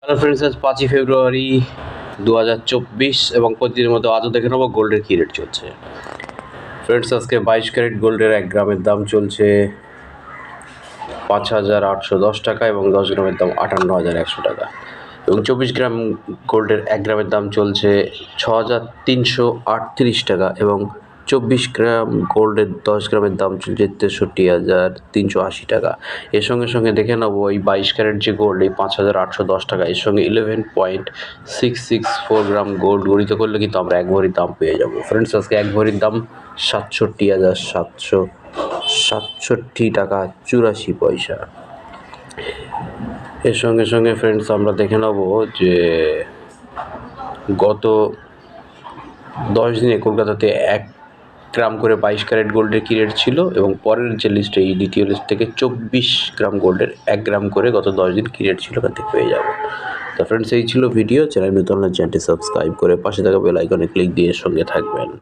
Hello friends, আজ 5ই ফেব্রুয়ারি 2024 এবং প্রতিদিনের মতো আজও দেখে নেবো গোল্ডের কী রেট চলছে। ফ্রেন্ডস, আজকে 22 ক্যারেট গোল্ডের 1 গ্রামের দাম চলছে 5,810 টাকা এবং 10 গ্রামের দাম 58,100 টাকা এবং 24 গ্রাম গোল্ডের 1 গ্রামের দাম চলছে 6,338 টাকা এবং 24 গ্রাম গোল্ডের 10 গ্রামের দাম চলছে 63,380 টাকা। এর সঙ্গে সঙ্গে দেখে নেবো এই 22 ক্যারেট যে গোল্ড, এই 5,810 টাকা, এর সঙ্গে 11.664 গ্রাম গোল্ড গণিত করলে কিন্তু আমরা 1 ভরির দাম পেয়ে যাবো। ফ্রেন্ডস, আজকে 1 ভরির দাম 67,767 টাকা 84 পয়সা। এর সঙ্গে সঙ্গে ফ্রেন্ডস আমরা দেখে নেব যে গত 10 দিনে কলকাতাতে 1 গ্রাম করে 22 ক্যারেট গোল্ডের কী রেট ছিল এবং পরের যে লিস্টে, এই দ্বিতীয় লিস্ট থেকে 24 গ্রাম গোল্ডের 1 গ্রাম করে গত 10 দিন কী রেট ছিল ওখান থেকে পেয়ে যাবো। তো ফ্রেন্ডস, এই ছিল ভিডিও। চ্যানেল নতুন হলে চ্যানেলটি সাবস্ক্রাইব করে পাশে থাকা বেল আইকনে ক্লিক দিয়ে সঙ্গে থাকবেন।